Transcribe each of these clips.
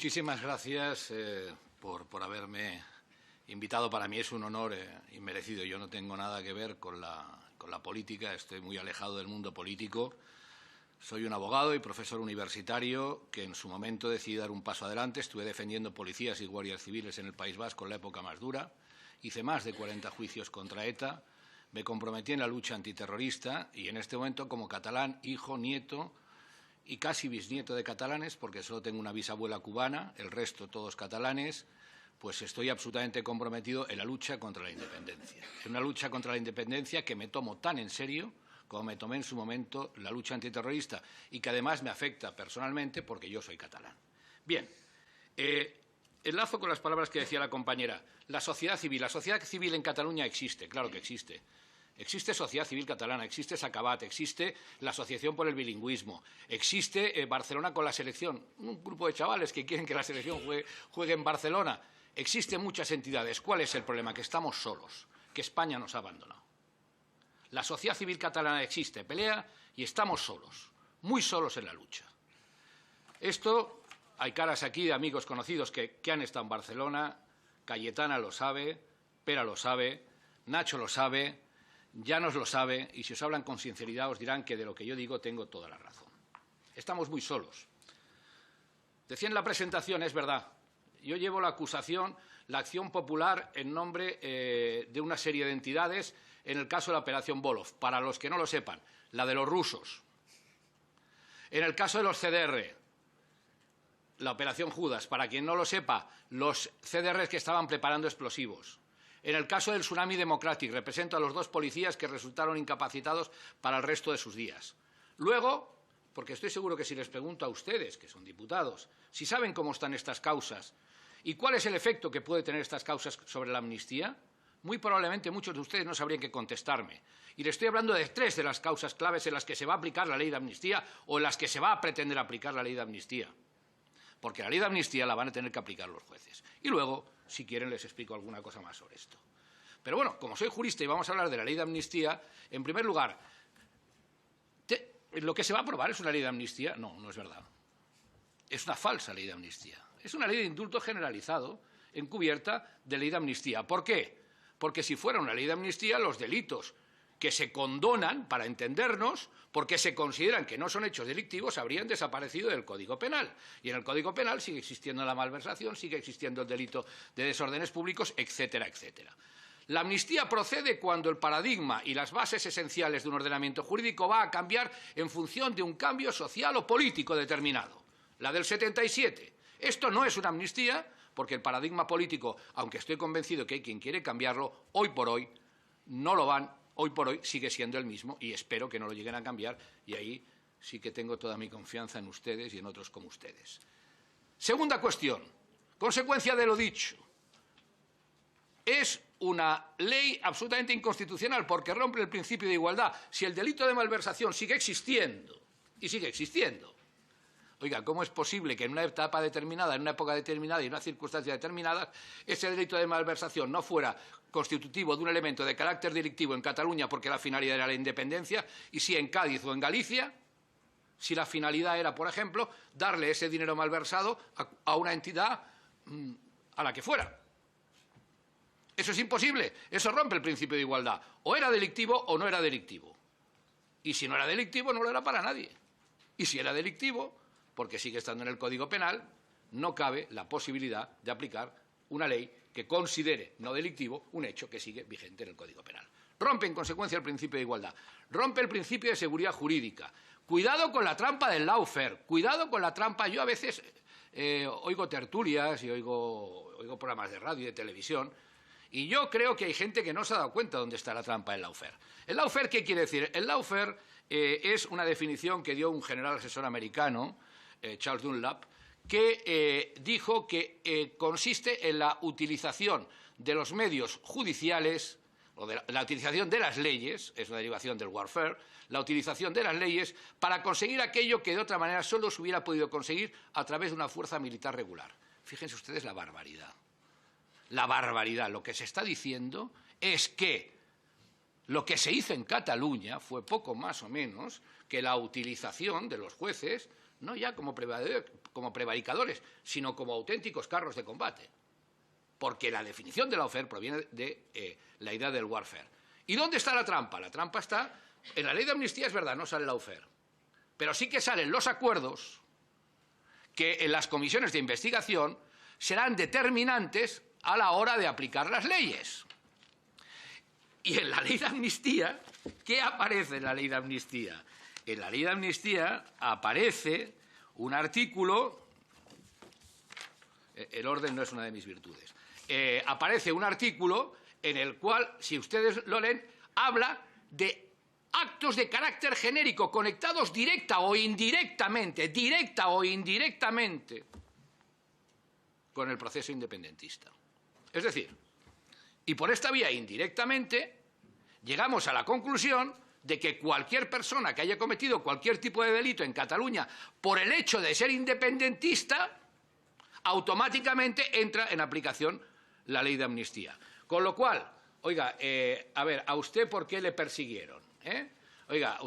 Muchísimas gracias por haberme invitado. Para mí es un honor inmerecido. Yo no tengo nada que ver con la política, estoy muy alejado del mundo político. Soy un abogado y profesor universitario que en su momento decidí dar un paso adelante. Estuve defendiendo policías y guardias civiles en el País Vasco en la época más dura. Hice más de 40 juicios contra ETA. Me comprometí en la lucha antiterrorista y en este momento, como catalán, hijo, nieto y casi bisnieto de catalanes, porque solo tengo una bisabuela cubana, el resto todos catalanes, pues estoy absolutamente comprometido en la lucha contra la independencia. Es una lucha contra la independencia que me tomo tan en serio como me tomé en su momento la lucha antiterrorista y que además me afecta personalmente porque yo soy catalán. Bien, enlazo con las palabras que decía la compañera. La sociedad civil en Cataluña existe, claro que existe. Existe Sociedad Civil Catalana, existe Sacabat, existe la Asociación por el Bilingüismo, existe Barcelona con la selección, un grupo de chavales que quieren que la selección juegue en Barcelona. Existen muchas entidades. ¿Cuál es el problema? Que estamos solos, que España nos ha abandonado. La sociedad civil catalana existe, pelea y estamos solos, muy solos en la lucha. Esto, hay caras aquí de amigos conocidos que han estado en Barcelona, Cayetana lo sabe, Pera lo sabe, Nacho lo sabe, Llanos lo sabe, y si os hablan con sinceridad os dirán que de lo que yo digo tengo toda la razón. Estamos muy solos. Decía en la presentación, es verdad, yo llevo la acusación, la acción popular en nombre de una serie de entidades en el caso de la operación Volov. Para los que no lo sepan, la de los rusos. En el caso de los CDR, la operación Judas. Para quien no lo sepa, los CDR que estaban preparando explosivos. En el caso del Tsunami Democratic, represento a los dos policías que resultaron incapacitados para el resto de sus días. Luego, porque estoy seguro que si les pregunto a ustedes, que son diputados, si saben cómo están estas causas y cuál es el efecto que puede tener estas causas sobre la amnistía, muy probablemente muchos de ustedes no sabrían qué contestarme. Y les estoy hablando de 3 de las causas claves en las que se va a aplicar la ley de amnistía o en las que se va a pretender aplicar la ley de amnistía. Porque la ley de amnistía la van a tener que aplicar los jueces. Y luego, si quieren, les explico alguna cosa más sobre esto. Pero bueno, como soy jurista y vamos a hablar de la ley de amnistía, en primer lugar, ¿lo que se va a aprobar es una ley de amnistía? No, no es verdad. Es una falsa ley de amnistía. Es una ley de indulto generalizado encubierta de ley de amnistía. ¿Por qué? Porque si fuera una ley de amnistía, los delitos que se condonan, para entendernos, porque se consideran que no son hechos delictivos, habrían desaparecido del Código Penal. Y en el Código Penal sigue existiendo la malversación, sigue existiendo el delito de desórdenes públicos, etcétera, etcétera. La amnistía procede cuando el paradigma y las bases esenciales de un ordenamiento jurídico va a cambiar en función de un cambio social o político determinado. La del 77. Esto no es una amnistía, porque el paradigma político, aunque estoy convencido que hay quien quiere cambiarlo, hoy por hoy no lo van. Hoy por hoy sigue siendo el mismo y espero que no lo lleguen a cambiar y ahí sí que tengo toda mi confianza en ustedes y en otros como ustedes. Segunda cuestión, consecuencia de lo dicho. Es una ley absolutamente inconstitucional porque rompe el principio de igualdad. Si el delito de malversación sigue existiendo y sigue existiendo, oiga, ¿cómo es posible que en una etapa determinada, en una época determinada y en una circunstancia determinada, ese delito de malversación no fuera constitutivo de un elemento de carácter delictivo en Cataluña porque la finalidad era la independencia y sí en Cádiz o en Galicia, si la finalidad era, por ejemplo, darle ese dinero malversado a una entidad a la que fuera? Eso es imposible, eso rompe el principio de igualdad. O era delictivo o no era delictivo. Y si no era delictivo, no lo era para nadie. Y si era delictivo, porque sigue estando en el Código Penal, no cabe la posibilidad de aplicar una ley que considere no delictivo un hecho que sigue vigente en el Código Penal. Rompe, en consecuencia, el principio de igualdad. Rompe el principio de seguridad jurídica. Cuidado con la trampa del lawfare. Cuidado con la trampa. Yo a veces oigo tertulias y oigo programas de radio y de televisión y yo creo que hay gente que no se ha dado cuenta dónde está la trampa del lawfare. ¿El lawfare qué quiere decir? El lawfare es una definición que dio un general asesor americano, Charles Dunlap, que dijo que consiste en la utilización de los medios judiciales o de la utilización de las leyes, es una derivación del warfare, la utilización de las leyes para conseguir aquello que de otra manera solo se hubiera podido conseguir a través de una fuerza militar regular. Fíjense ustedes la barbaridad. La barbaridad. Lo que se está diciendo es que lo que se hizo en Cataluña fue poco más o menos que la utilización de los jueces no ya como prevaricadores, sino como auténticos carros de combate. Porque la definición de lawfare proviene de la idea del warfare. ¿Y dónde está la trampa? La trampa está en la ley de amnistía, es verdad, no sale lawfare, pero sí que salen los acuerdos que en las comisiones de investigación serán determinantes a la hora de aplicar las leyes. Y en la ley de amnistía, ¿qué aparece en la ley de amnistía? En la ley de amnistía aparece un artículo, el orden no es una de mis virtudes, aparece un artículo en el cual, si ustedes lo leen, habla de actos de carácter genérico conectados directa o indirectamente con el proceso independentista. Es decir, y por esta vía indirectamente llegamos a la conclusión de que cualquier persona que haya cometido cualquier tipo de delito en Cataluña por el hecho de ser independentista, automáticamente entra en aplicación la ley de amnistía. Con lo cual, oiga, a ver, ¿a usted por qué le persiguieron? Oiga,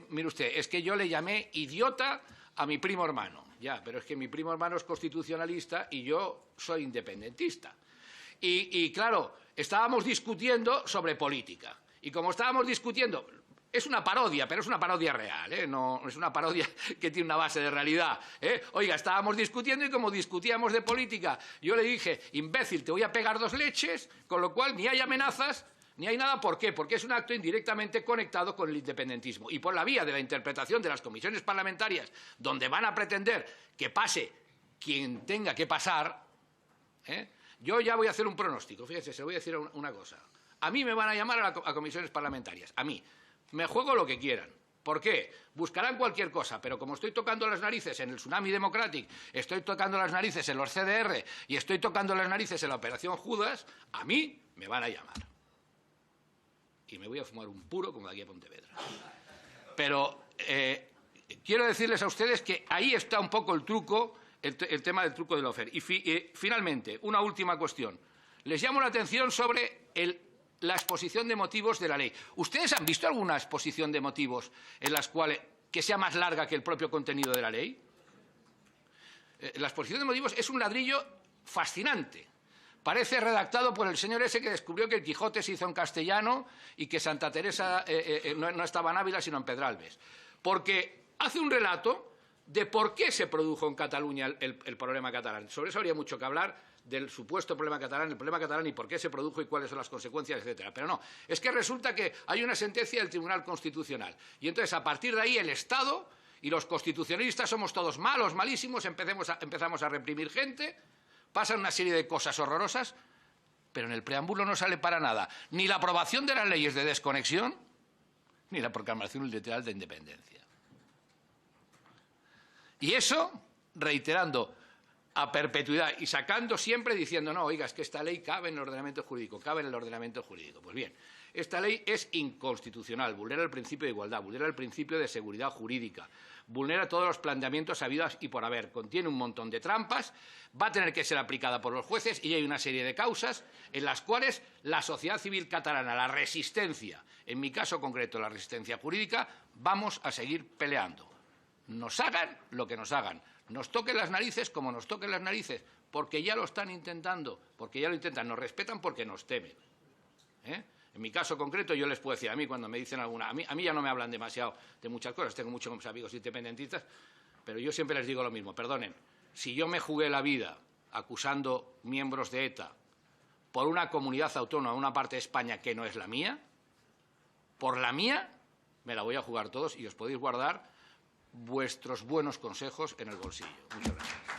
mire usted, es que yo le llamé idiota a mi primo hermano. Ya, pero es que mi primo hermano es constitucionalista y yo soy independentista. Y claro, estábamos discutiendo sobre política. Y como estábamos discutiendo, es una parodia, pero es una parodia real, no es una parodia que tiene una base de realidad. Oiga, estábamos discutiendo y como discutíamos de política, yo le dije, imbécil, te voy a pegar 2 leches, con lo cual ni hay amenazas, ni hay nada. ¿Por qué? Porque es un acto indirectamente conectado con el independentismo. Y por la vía de la interpretación de las comisiones parlamentarias, donde van a pretender que pase quien tenga que pasar, yo ya voy a hacer un pronóstico. Fíjense, se lo voy a decir una cosa. A mí me van a llamar a comisiones parlamentarias. A mí. Me juego lo que quieran. ¿Por qué? Buscarán cualquier cosa, pero como estoy tocando las narices en el Tsunami Democratic, estoy tocando las narices en los CDR y estoy tocando las narices en la Operación Judas, a mí me van a llamar. Y me voy a fumar un puro como de aquí a Pontevedra. Pero quiero decirles a ustedes que ahí está un poco el truco, el tema del truco del lawfare. Y finalmente, una última cuestión. Les llamo la atención sobre la exposición de motivos de la ley. ¿Ustedes han visto alguna exposición de motivos en las cuales que sea más larga que el propio contenido de la ley? La exposición de motivos es un ladrillo fascinante. Parece redactado por el señor ese que descubrió que el Quijote se hizo en castellano y que Santa Teresa no estaba en Ávila sino en Pedralbes. Porque hace un relato de por qué se produjo en Cataluña el problema catalán. Sobre eso habría mucho que hablar, del supuesto problema catalán, el problema catalán y por qué se produjo y cuáles son las consecuencias, etcétera. Pero no, es que resulta que hay una sentencia del Tribunal Constitucional y entonces a partir de ahí el Estado y los constitucionalistas somos todos malos, malísimos, empezamos a reprimir gente, pasan una serie de cosas horrorosas, pero en el preámbulo no sale para nada ni la aprobación de las leyes de desconexión ni la proclamación unilateral de independencia. Y eso, reiterando a perpetuidad y sacando siempre diciendo, no, oiga, es que esta ley cabe en el ordenamiento jurídico, cabe en el ordenamiento jurídico. Pues bien, esta ley es inconstitucional, vulnera el principio de igualdad, vulnera el principio de seguridad jurídica, vulnera todos los planteamientos habidos y por haber, contiene un montón de trampas, va a tener que ser aplicada por los jueces y hay una serie de causas en las cuales la sociedad civil catalana, la resistencia, en mi caso concreto la resistencia jurídica, vamos a seguir peleando. Nos hagan lo que nos hagan. Nos toquen las narices como nos toquen las narices, porque ya lo están intentando, porque ya lo intentan, nos respetan porque nos temen. En mi caso concreto yo les puedo decir, a mí cuando me dicen alguna, a mí ya no me hablan demasiado de muchas cosas, tengo muchos amigos independentistas, pero yo siempre les digo lo mismo, perdonen, si yo me jugué la vida acusando miembros de ETA por una comunidad autónoma, una parte de España que no es la mía, por la mía me la voy a jugar todos y os podéis guardar vuestros buenos consejos en el bolsillo. Muchas gracias.